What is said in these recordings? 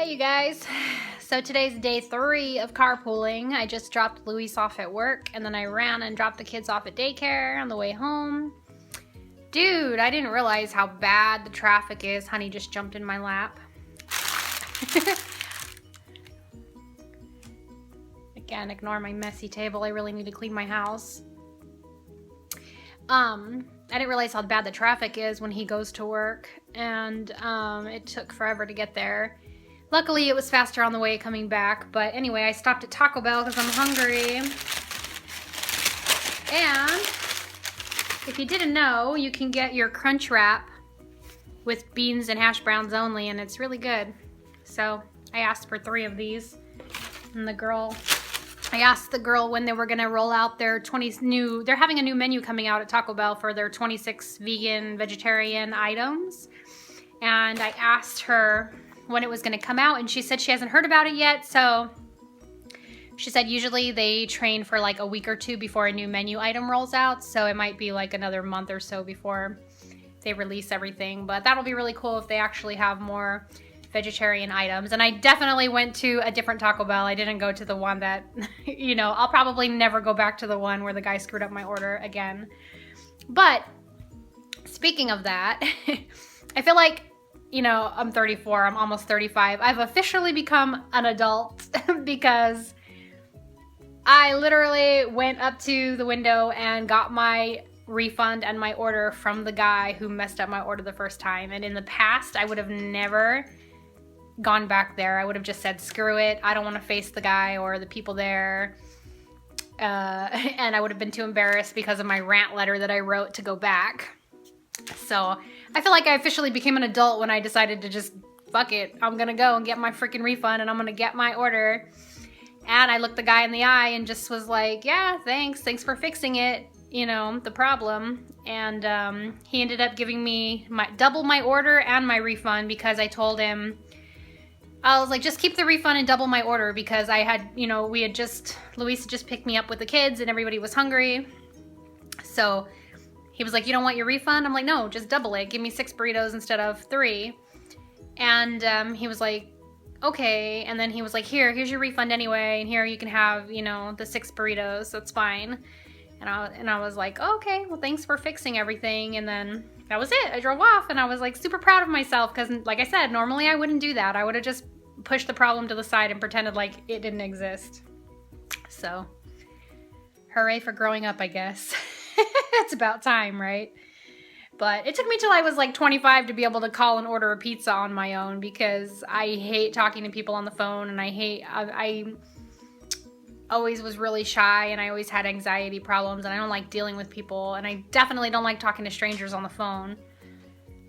Hey you guys, so today's day 3 of carpooling. I just dropped Luis off at work and then I ran and dropped the kids off at daycare on the way home. Dude, I didn't realize how bad the traffic is. Honey just jumped in my lap. Again, ignore my messy table. I really need to clean my house. I didn't realize how bad the traffic is when he goes to work, and it took forever to get there. Luckily, it was faster on the way coming back, but anyway, I stopped at Taco Bell because I'm hungry. And if you didn't know, you can get your crunch wrap with beans and hash browns only, and it's really good. So I asked for 3 of these, and I asked the girl when they were gonna roll out their they're having a new menu coming out at Taco Bell for their 26 vegan, vegetarian items. And I asked her when it was gonna come out, and she said she hasn't heard about it yet. So she said usually they train for like a week or 2 before a new menu item rolls out. So it might be like another month or so before they release everything. But that'll be really cool if they actually have more vegetarian items. And I definitely went to a different Taco Bell. I didn't go to the one that, you know, I'll probably never go back to the one where the guy screwed up my order again. But speaking of that, I feel like, you know, I'm 34, I'm almost 35. I've officially become an adult because I literally went up to the window and got my refund and my order from the guy who messed up my order the first time. And in the past, I would have never gone back there. I would have just said, screw it. I don't want to face the guy or the people there. And I would have been too embarrassed because of my rant letter that I wrote to go back. So I feel like I officially became an adult when I decided to just, fuck it. I'm going to go and get my freaking refund and I'm going to get my order. And I looked the guy in the eye and just was like, yeah, thanks for fixing it. You know, the problem. And he ended up giving me double my order and my refund because I told him, I was like, just keep the refund and double my order because I had, you know, Luis had just picked me up with the kids and everybody was hungry. So he was like, you don't want your refund? I'm like, no, just double it. Give me 6 burritos instead of 3. And he was like, okay. And then he was like, here's your refund anyway. And here you can have, you know, the 6 burritos. That's fine. And I was like, oh, okay, well, thanks for fixing everything. And then that was it. I drove off and I was like super proud of myself because, like I said, normally I wouldn't do that. I would have just pushed the problem to the side and pretended like it didn't exist. So, hooray for growing up, I guess. It's about time, right? But it took me till I was like 25 to be able to call and order a pizza on my own because I hate talking to people on the phone, and I always was really shy, and I always had anxiety problems, and I don't like dealing with people, and I definitely don't like talking to strangers on the phone.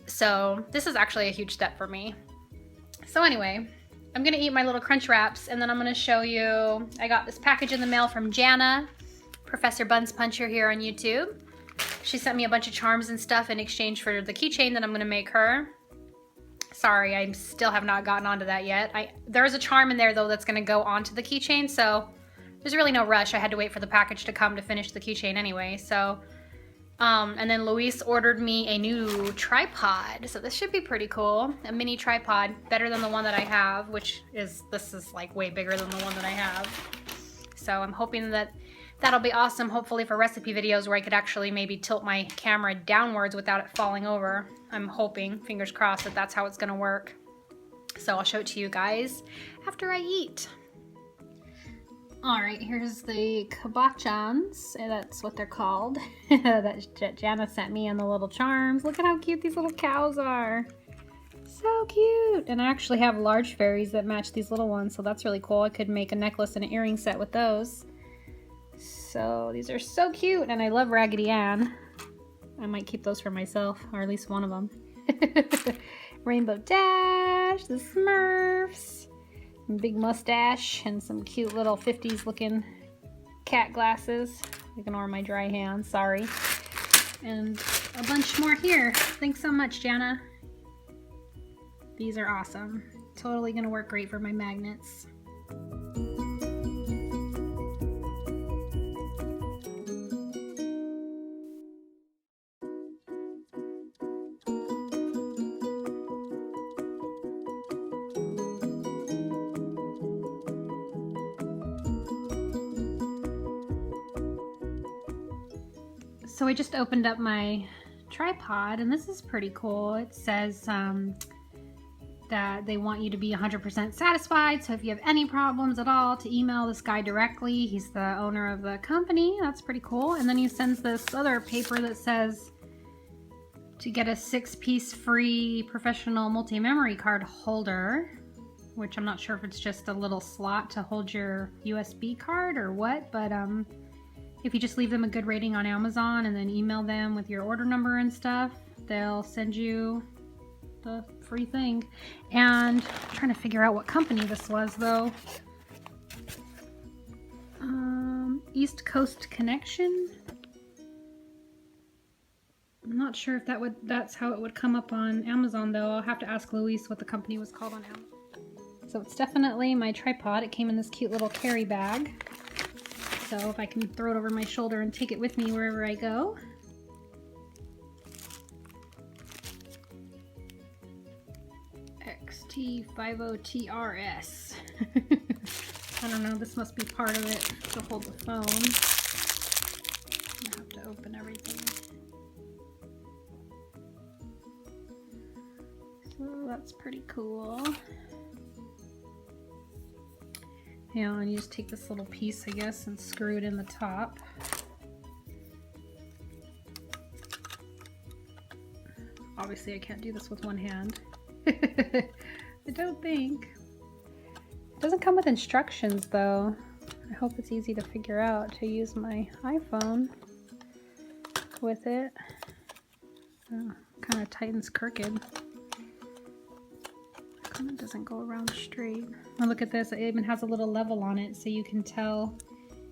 So this is actually a huge step for me. So anyway, I'm gonna eat my little crunch wraps, and then I'm gonna show you, I got this package in the mail from Jana, Professor Buns Puncher here on YouTube. She sent me a bunch of charms and stuff in exchange for the keychain that I'm gonna make her. Sorry, I still have not gotten onto that yet. There is a charm in there though that's gonna go onto the keychain, so there's really no rush. I had to wait for the package to come to finish the keychain anyway. So, and then Luis ordered me a new tripod. So this should be pretty cool. A mini tripod, better than the one that I have, this is like way bigger than the one that I have. So I'm hoping that that'll be awesome, hopefully for recipe videos where I could actually maybe tilt my camera downwards without it falling over. I'm hoping, fingers crossed, that that's how it's gonna work. So I'll show it to you guys after I eat. All right, here's the kabachans, that's what they're called, that Jana sent me, and the little charms. Look at how cute these little cows are. So cute. And I actually have large fairies that match these little ones, so that's really cool. I could make a necklace and an earring set with those. So these are so cute, and I love Raggedy Ann. I might keep those for myself, or at least one of them. Rainbow Dash, the Smurfs. Big mustache and some cute little 50s looking cat glasses. Ignore my dry hands, sorry. And a bunch more here. Thanks so much, Jana. These are awesome. Totally gonna work great for my magnets. So I just opened up my tripod, and this is pretty cool. It says that they want you to be 100% satisfied, so if you have any problems at all, to email this guy directly. He's the owner of the company. That's pretty cool. And then he sends this other paper that says to get a 6-piece free professional multi-memory card holder, which I'm not sure if it's just a little slot to hold your USB card or what, but if you just leave them a good rating on Amazon and then email them with your order number and stuff, they'll send you the free thing. And I'm trying to figure out what company this was though. East Coast Connection. I'm not sure if that's how it would come up on Amazon though. I'll have to ask Luis what the company was called on Amazon. So it's definitely my tripod. It came in this cute little carry bag. So if I can throw it over my shoulder and take it with me wherever I go. XT50TRS. I don't know, this must be part of it to hold the phone. I have to open everything. So that's pretty cool. Yeah, and you just take this little piece, I guess, and screw it in the top. Obviously, I can't do this with one hand. I don't think. It doesn't come with instructions, though. I hope it's easy to figure out to use my iPhone with it. Oh, kind of tightens crooked. It doesn't go around straight. Oh, look at this. It even has a little level on it so you can tell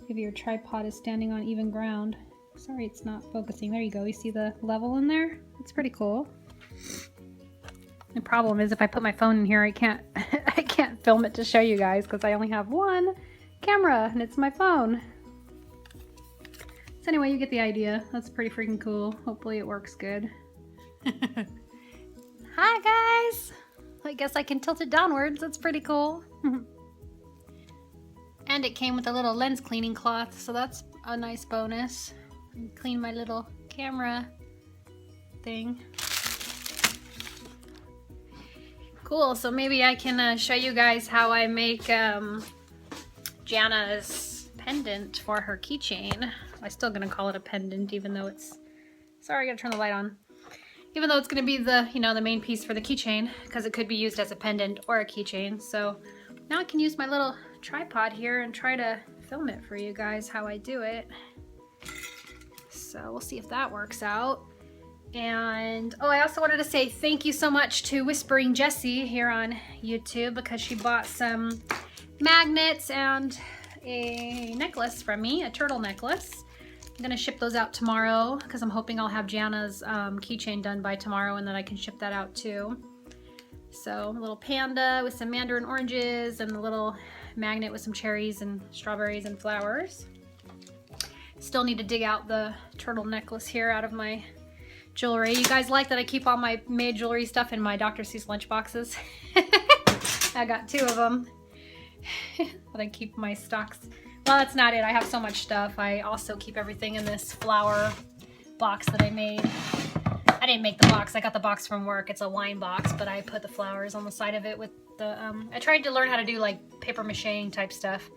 if your tripod is standing on even ground. Sorry, it's not focusing. There you go. You see the level in there? It's pretty cool. The problem is if I put my phone in here, I can't film it to show you guys because I only have one camera and it's my phone. So anyway, you get the idea. That's pretty freaking cool. Hopefully it works good. Hi guys! I guess I can tilt it downwards. That's pretty cool. And it came with a little lens cleaning cloth, so that's a nice bonus. Clean my little camera thing. Cool, so maybe I can show you guys how I make Jana's pendant for her keychain. I'm still gonna call it a pendant even though it's... Sorry, I gotta turn the light on. Even though it's going to be the, the main piece for the keychain, because it could be used as a pendant or a keychain. So now I can use my little tripod here and try to film it for you guys how I do it. So we'll see if that works out. And oh, I also wanted to say thank you so much to Whispering Jessie here on YouTube because she bought some magnets and a necklace from me, a turtle necklace. I'm gonna ship those out tomorrow because I'm hoping I'll have Jana's keychain done by tomorrow and then I can ship that out too. So a little panda with some mandarin oranges and a little magnet with some cherries and strawberries and flowers. Still need to dig out the turtle necklace here out of my jewelry. You guys like that I keep all my made jewelry stuff in my Dr. Seuss lunch boxes? I got 2 of them. But I keep my stocks. Well, that's not it. I have so much stuff. I also keep everything in this flower box that I made. I didn't make the box. I got the box from work. It's a wine box, but I put the flowers on the side of it with the... I tried to learn how to do like paper mache type stuff.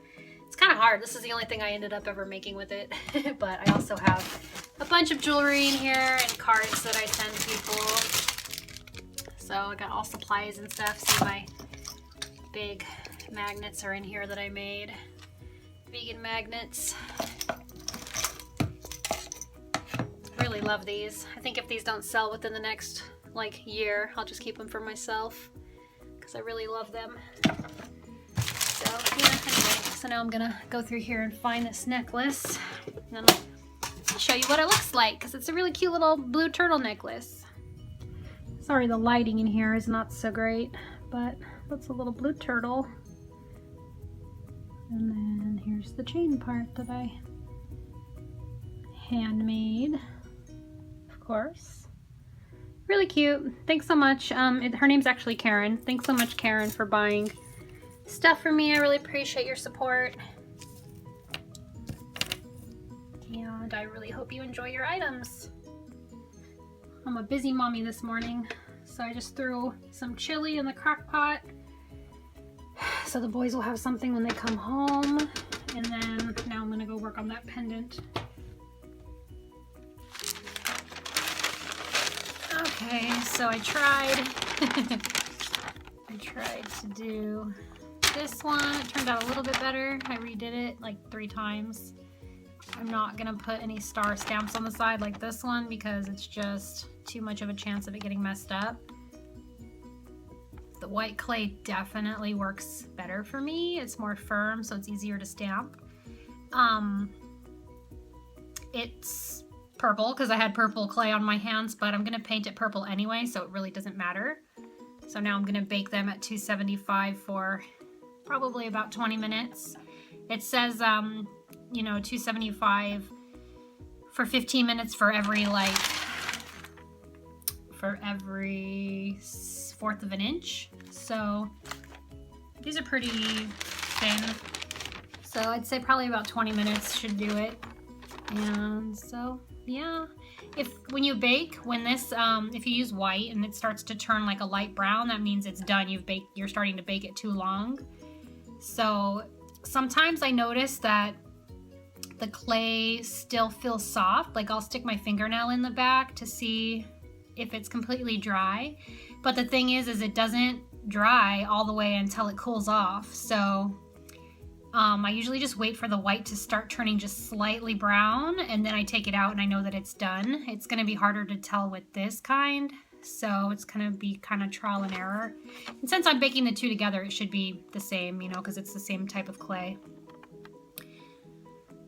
It's kind of hard. This is the only thing I ended up ever making with it. But I also have a bunch of jewelry in here and cards that I send people. So I got all supplies and stuff. See, my big magnets are in here that I made. Vegan magnets. Really love these. I think if these don't sell within the next year, I'll just keep them for myself because I really love them. So yeah, anyway, so now I'm gonna go through here and find this necklace and then I'll show you what it looks like because it's a really cute little blue turtle necklace. Sorry, the lighting in here is not so great, but that's a little blue turtle. And then here's the chain part that I handmade, of course. Really cute. Thanks so much. Her name's actually Karen. Thanks so much, Karen, for buying stuff for me. I really appreciate your support. And and I really hope you enjoy your items. I'm a busy mommy this morning, so I just threw some chili in the crock pot so the boys will have something when they come home. And then now I'm gonna go work on that pendant. Okay, so I tried to do this one. It turned out a little bit better. I redid it like 3 times. I'm not gonna put any star stamps on the side like this one because it's just too much of a chance of it getting messed up. The white clay definitely works better for me. It's more firm, so it's easier to stamp. It's purple because I had purple clay on my hands, but I'm gonna paint it purple anyway, so it really doesn't matter. So now I'm gonna bake them at 275 for probably about 20 minutes. It says, you know, 275 for 15 minutes for every every 1/4 of an inch. So these are pretty thin. So I'd say probably about 20 minutes should do it. And so, yeah. When you bake, if you use white and it starts to turn like a light brown, that means it's done. You're starting to bake it too long. So sometimes I notice that the clay still feels soft. Like I'll stick my fingernail in the back to see if it's completely dry. But the thing is it doesn't dry all the way until it cools off. So I usually just wait for the white to start turning just slightly brown, and then I take it out and I know that it's done. It's gonna be harder to tell with this kind, so it's gonna be kind of trial and error. And since I'm baking the two together, it should be the same, you know, because it's the same type of clay.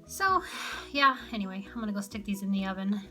So yeah, anyway, I'm gonna go stick these in the oven.